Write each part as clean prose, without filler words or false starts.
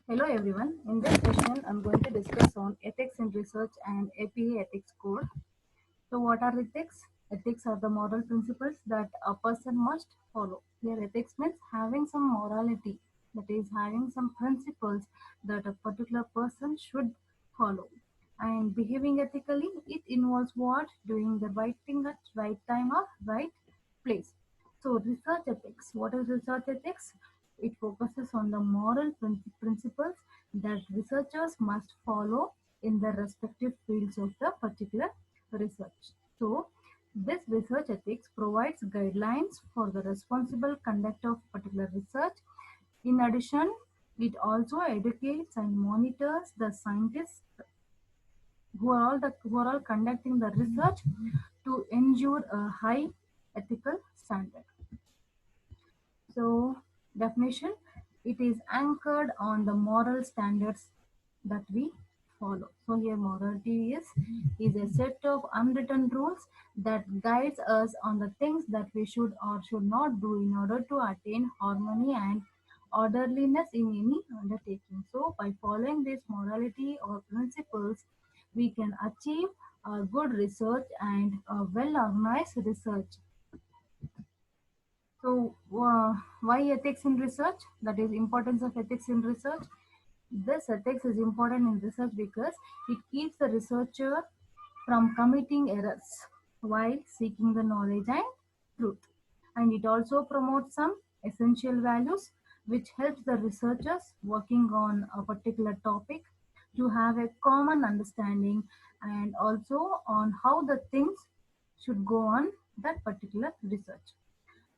Hello everyone. In this session, I'm going to discuss on ethics in research and APA ethics code. So what are ethics? Ethics are the moral principles that a person must follow. Here ethics means having some morality, that is having some principles that a particular person should follow. And behaving ethically, it involves what? Doing the right thing at right time or right place. So research ethics. What is research ethics? It focuses on the moral principles that researchers must follow in their respective fields of the particular research. So, this research ethics provides guidelines for the responsible conduct of particular research. In addition, it also educates and monitors the scientists who are all conducting the research to ensure a high ethical standard. So, definition, it is anchored on the moral standards that we follow. So here morality is a set of unwritten rules that guides us on the things that we should or should not do in order to attain harmony and orderliness in any undertaking. So by following this morality or principles, we can achieve good research and well organized research. So, why ethics in research? That is importance of ethics in research. This ethics is important in research because it keeps the researcher from committing errors while seeking the knowledge and truth. And it also promotes some essential values which helps the researchers working on a particular topic to have a common understanding and also on how the things should go on that particular research.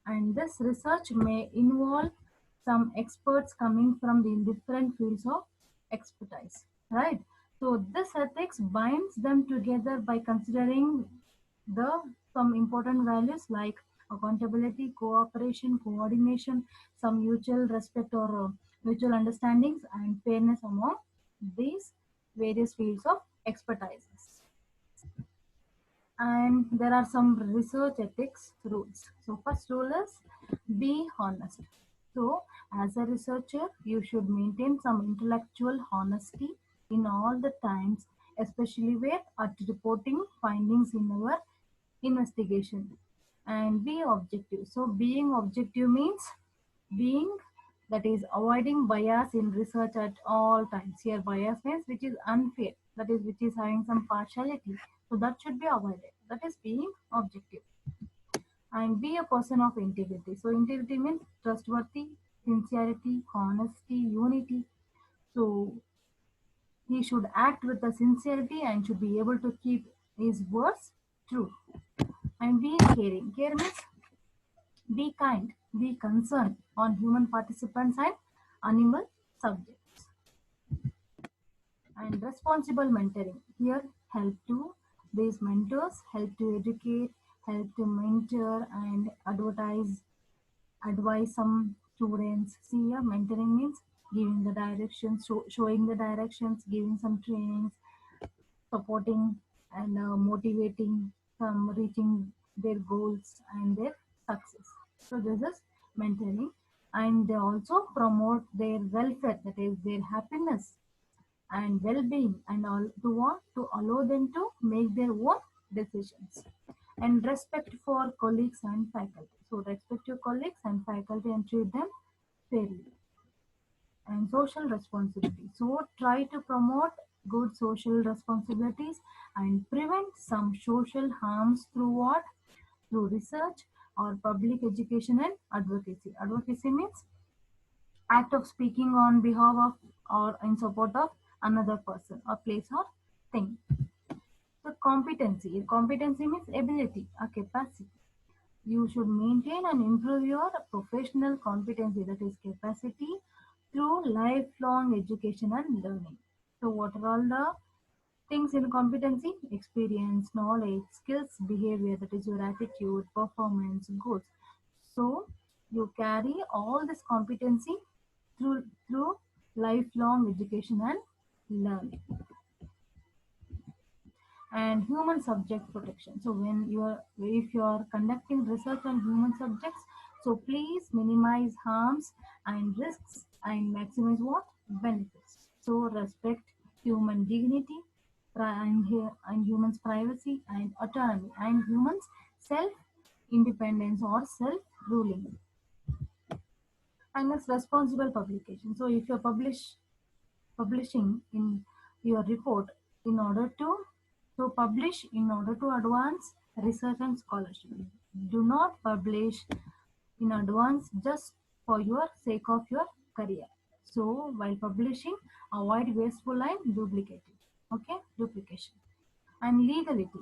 And this research may involve some experts coming from the different fields of expertise, right? So this ethics binds them together by considering the some important values like accountability, cooperation, coordination, some mutual respect or mutual understandings and fairness among these various fields of expertise. And there are some research ethics rules. So first rule is be honest. So as a researcher, you should maintain some intellectual honesty in all the times, especially where at reporting findings in our investigation. And be objective. So being objective means being, that is avoiding bias in research at all times. Here bias means which is unfair, that is which is having some partiality, so that should be avoided. That is being objective. And be a person of integrity. So integrity means trustworthy, sincerity, honesty, unity. So he should act with the sincerity and should be able to keep his words true. And be caring. Care means be kind, be concerned on human participants and animal subjects. And responsible mentoring. Here, help to these mentors help to educate, help to mentor and advise some students. See, yeah, mentoring means giving the directions, showing the directions, giving some trainings, supporting and motivating some reaching their goals and their success. So this is mentoring, and they also promote their welfare, that is their happiness and well-being, and all to want to allow them to make their own decisions. And respect for colleagues and faculty. So respect your colleagues and faculty and treat them fairly. And social responsibility. So try to promote good social responsibilities and prevent some social harms through what? Through research or public education and advocacy. Advocacy means act of speaking on behalf of or in support of another person or place or thing. So competency. Competency means ability or capacity. You should maintain and improve your professional competency, that is capacity, through lifelong education and learning. So what are all the things in competency? Experience, knowledge, skills, behavior, that is your attitude, performance, goals. So you carry all this competency through lifelong education and learning. And human subject protection. So if you are conducting research on human subjects, so please minimize harms and risks and maximize what? benefits. So respect human dignity and humans' privacy and autonomy and humans' self-independence or self-ruling. And next, responsible publication. So if you're publishing in your report in order to publish in order to advance research and scholarship. Do not publish in advance just for your sake of your career. So while publishing, avoid wasteful and duplicative. Okay, duplication. And legality.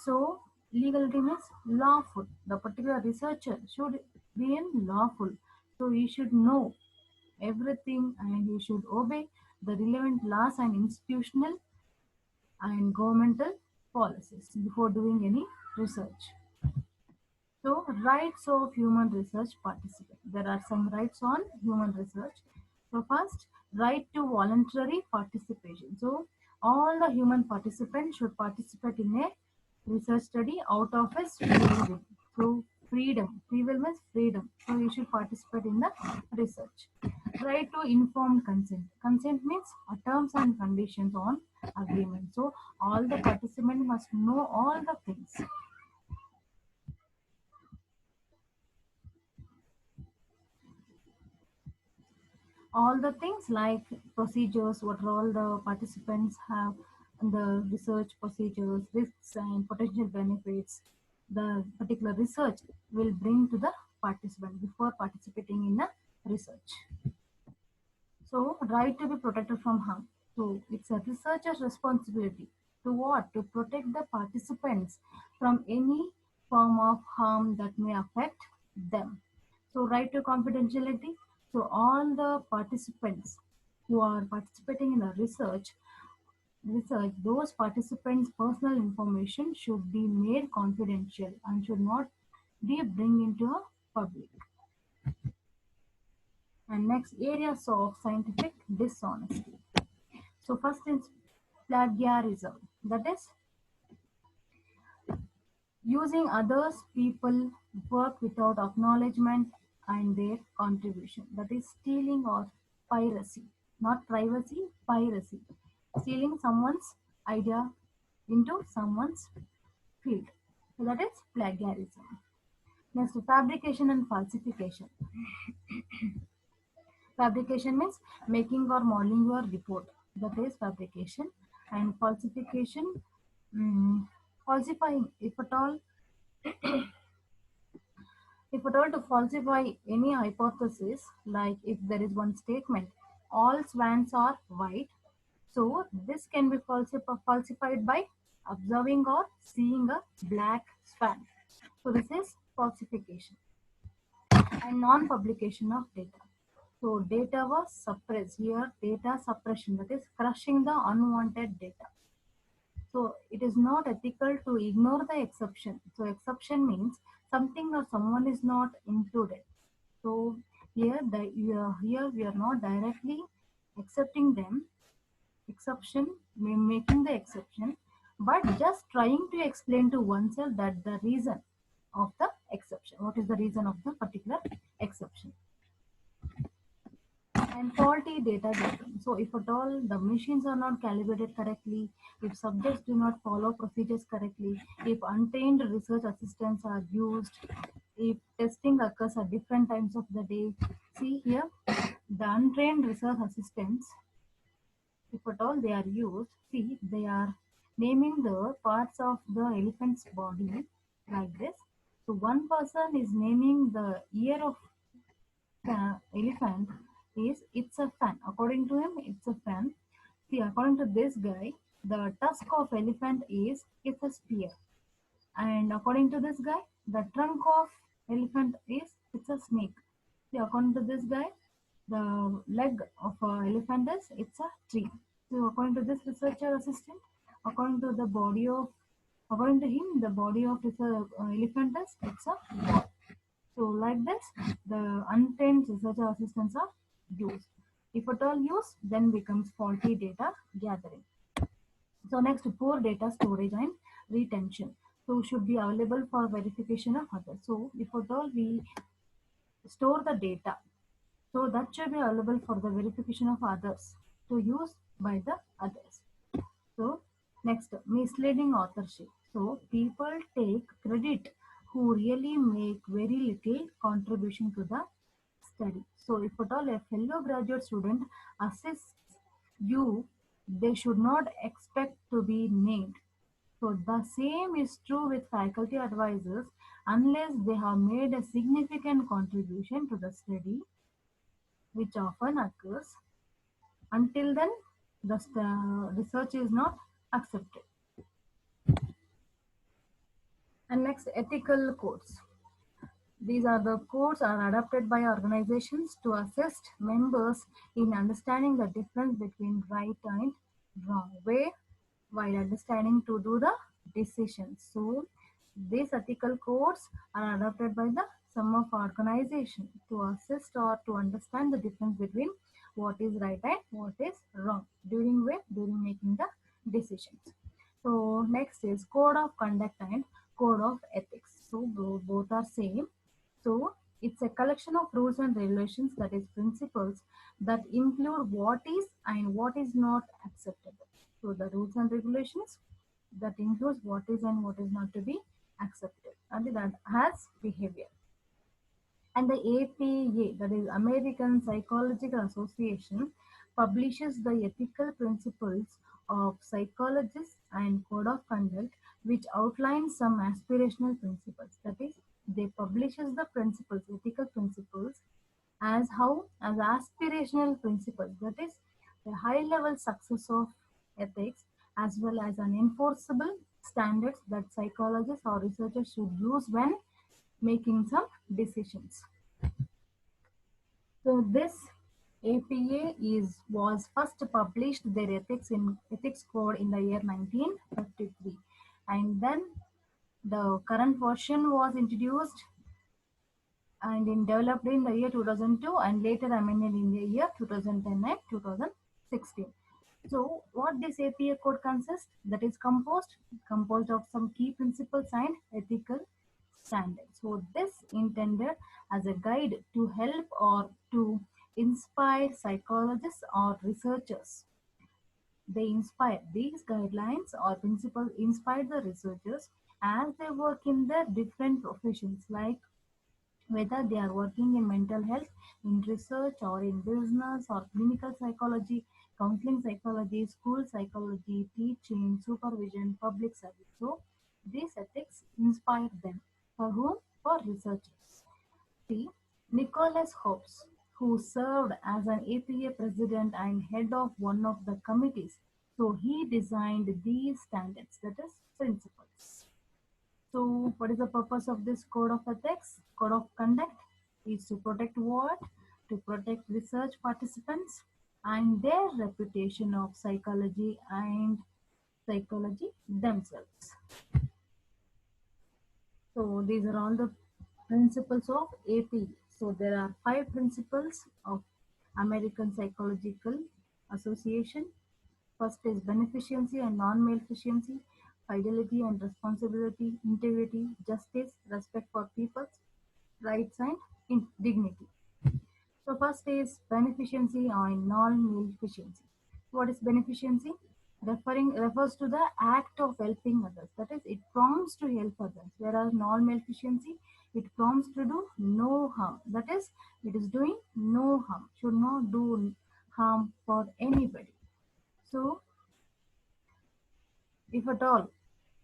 So legality means lawful. The particular researcher should be in lawful. So you should know everything and you should obey the relevant laws and institutional and governmental policies before doing any research. So, rights of human research participant. There are some rights on human research. So, first, right to voluntary participation. So, all the human participants should participate in a research study out of his free will. So, freedom. Free will means freedom. So, you should participate in the research. Right to informed consent. Consent means terms and conditions on agreement. So, all the participants must know all the things. All the things like procedures, what all the participants have, and the research procedures, risks and potential benefits, the particular research will bring to the participant before participating in the research. So, right to be protected from harm. So, it's a researcher's responsibility to what? To protect the participants from any form of harm that may affect them. So, right to confidentiality. So, all the participants who are participating in the research, those participants' personal information should be made confidential and should not be bring into a public. And next, areas of scientific dishonesty. So first is plagiarism, that is using others people work without acknowledgement and their contribution. That is stealing or piracy, not privacy, piracy. Stealing someone's idea into someone's field. So that is plagiarism. Next, fabrication and falsification. Fabrication means making or modeling your report. That is fabrication. And falsification, falsifying. If at all to falsify any hypothesis, like if there is one statement, all swans are white. So this can be falsified by observing or seeing a black swan. So this is falsification. And non-publication of data. So data was suppressed. Here data suppression, that is crushing the unwanted data. So it is not ethical to ignore the exception. So exception means something or someone is not included. So here we are not directly accepting them, exception, making the exception, but just trying to explain to oneself that the reason of the exception. What is the reason of the particular exception? And faulty data gathering. So if at all the machines are not calibrated correctly, if subjects do not follow procedures correctly, if untrained research assistants are used, if testing occurs at different times of the day. See here, the untrained research assistants, if at all they are used, see they are naming the parts of the elephant's body like this. So one person is naming the ear of elephant is it's a fan. According to him, it's a fan. See, according to this guy, the tusk of elephant is it's a spear. And according to this guy, the trunk of elephant is it's a snake. See, according to this guy, the leg of elephant is it's a tree. So according to this researcher assistant, according to the body of according to him, the body of this elephant is it's a ball. So like this, the untrained researcher assistants are used. If at all used, then becomes faulty data gathering. So next, poor data storage and retention. So should be available for verification of others. So if at all we store the data, So that should be available for the verification of others to use by the others. So next, misleading authorship. So people take credit who really make very little contribution to the study. So if at all a fellow graduate student assists you, they should not expect to be named. So the same is true with faculty advisors unless they have made a significant contribution to the study, which often occurs. Until then, the research is not accepted. And next, ethical codes. These are the codes are adopted by organizations to assist members in understanding the difference between right and wrong way while understanding to do the decisions. So these ethical codes are adopted by the some of organization to assist or to understand the difference between what is right and what is wrong during making the decisions. So next is code of conduct and code of ethics. So both are same. So it's a collection of rules and regulations, that is principles, that include what is and what is not acceptable. So the rules and regulations that includes what is and what is not to be accepted, and that has behavior. And the APA, that is American Psychological Association, publishes the ethical principles of psychologists and code of conduct, which outlines some aspirational principles. That is, they publishes the principles, ethical principles, as how as aspirational principles. That is, the high level success of ethics as well as an enforceable standards that psychologists or researchers should use when making some decisions. So this APA was first published their ethics code in the year 1953, and then the current version was introduced and developed in the year 2002 and later amended in the year 2010 and 2016. So what this APA code consists, that is composed of some key principles and ethical standards. So this intended as a guide to help or to inspire psychologists or researchers. They inspire these guidelines or principles inspire the researchers as they work in their different professions, like whether they are working in mental health, in research, or in business, or clinical psychology, counseling psychology, school psychology, teaching, supervision, public service. So, these ethics inspire them. For whom? For researchers. See, Nicholas Hobbes, who served as an APA president and head of one of the committees, so he designed these standards, that is, principles. So, what is the purpose of this code of ethics? Code of conduct is to protect what? To protect research participants and their reputation of psychology and psychology themselves. So, these are all the principles of AP. So, there are 5 principles of American Psychological Association. First is beneficency and non-maleficiency, fidelity and responsibility, integrity, justice, respect for people's rights and dignity. So first is beneficency and non-maleficiency. What is beneficency? Refers to the act of helping others. That is, it prompts to help others. Whereas non-maleficiency, it prompts to do no harm. That is, it is doing no harm. Should not do harm for anybody. So if at all,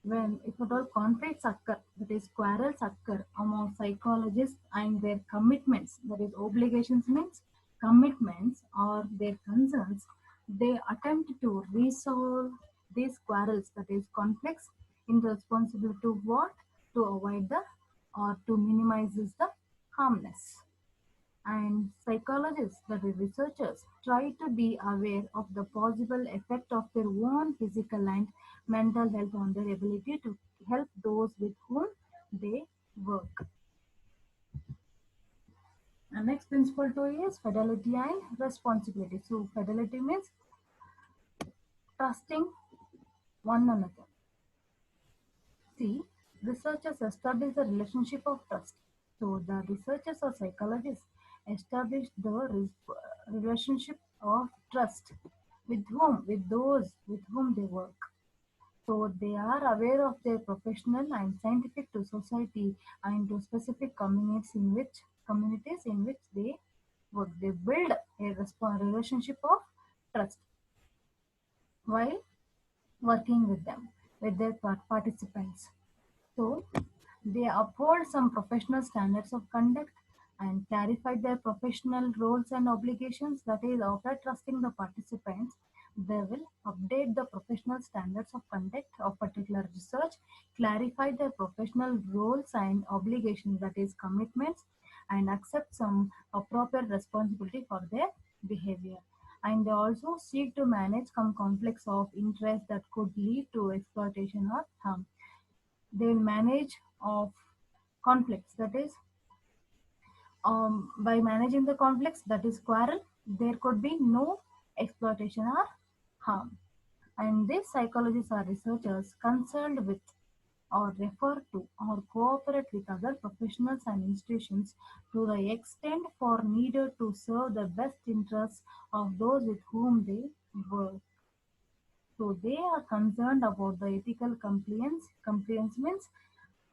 if at all conflicts occur, that is quarrels occur among psychologists and their commitments, that is obligations means commitments or their concerns, they attempt to resolve these quarrels, that is conflicts, in responsibility to what? To avoid the or to minimize the harmness. And psychologists, that is researchers, try to be aware of the possible effect of their own physical and mental health on their ability to help those with whom they work. And next principle 2 is fidelity and responsibility. So fidelity means trusting one another. See, researchers establish the relationship of trust. So the researchers or psychologists establish the relationship of trust with whom? With those with whom they work. So they are aware of their professional and scientific to society and to specific communities in which they work. They build a relationship of trust while working with them, with their participants. So they uphold some professional standards of conduct and clarify their professional roles and obligations. That is, after trusting the participants, they will update the professional standards of conduct of particular research, clarify their professional roles and obligations, that is, commitments, and accept some appropriate responsibility for their behavior. And they also seek to manage some conflicts of interest that could lead to exploitation or harm. They will manage of conflicts, that is, by managing the conflicts, that is quarrel, there could be no exploitation or harm. And these psychologists are researchers concerned with or refer to or cooperate with other professionals and institutions to the extent for needed to serve the best interests of those with whom they work. So they are concerned about the ethical compliance means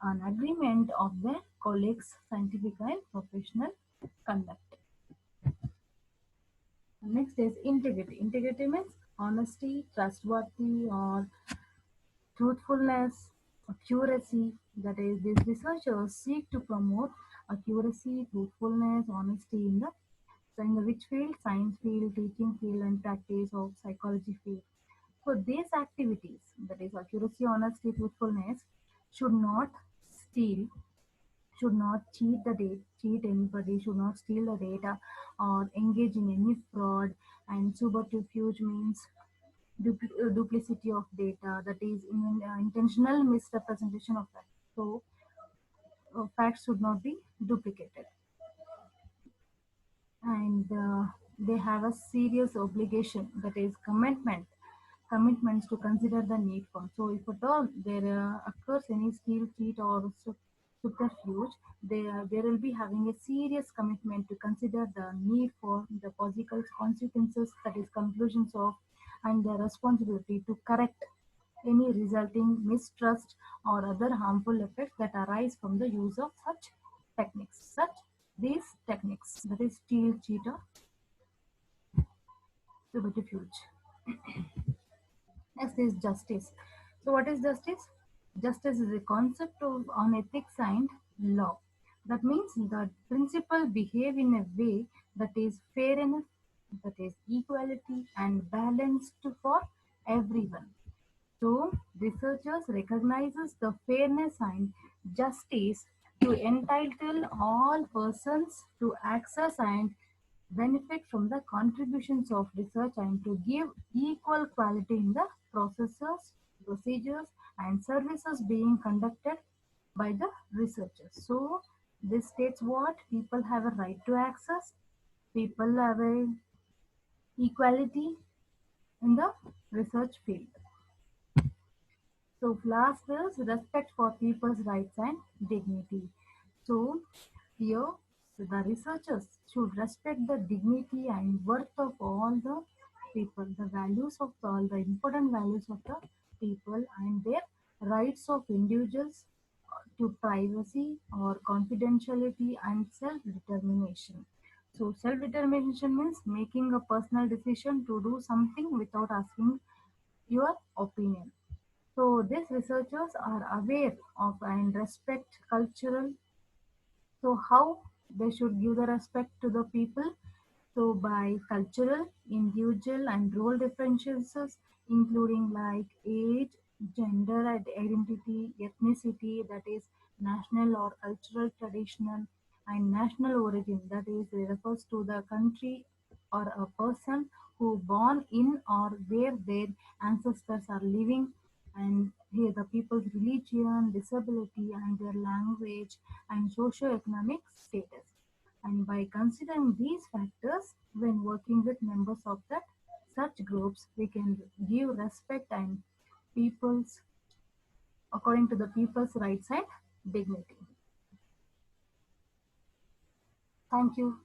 an agreement of their colleagues' scientific and professional conduct. Next is integrity. Integrity means honesty, trustworthy, or truthfulness, accuracy. That is, these researchers seek to promote accuracy, truthfulness, honesty in the which field? Science field, teaching field, and practice of psychology field. So these activities, that is accuracy, honesty, truthfulness, should not steal, should not cheat anybody, should not steal the data or engage in any fraud, and subterfuge means duplicity of data, that is intentional misrepresentation of fact. So facts should not be duplicated, and they have a serious obligation, that is commitments to consider the need for. So if at all there occurs any steal, cheat, or subterfuge, they will be having a serious commitment to consider the need for the possible consequences, that is conclusions of, and the responsibility to correct any resulting mistrust or other harmful effects that arise from the use of such techniques. These techniques, that is steal, cheat, or subterfuge. Next is justice. So, what is justice? Justice is a concept on ethics and law. That means that principle behave in a way that is fair enough, that is equality and balanced for everyone. So, researchers recognizes the fairness and justice to entitle all persons to access and benefit from the contributions of research and to give equal quality in the procedures, and services being conducted by the researchers. So, this states what people have a right to access, people have a equality in the research field. So last is respect for people's rights and dignity. So here the researchers should respect the dignity and worth of all the people, the values of all the important values of the people and their rights of individuals to privacy or confidentiality and self-determination. So self-determination means making a personal decision to do something without asking your opinion. So these researchers are aware of and respect cultural. So how they should give the respect to the people? So by cultural, individual and role differences, including like age, gender identity, ethnicity, that is national or cultural traditional, and national origin, that is refers to the country or a person who born in or where their ancestors are living, and here the people's religion, disability, and their language and socio-economic status. And by considering these factors when working with members of that such groups, we can give respect and people's according to the people's rights and dignity. Thank you.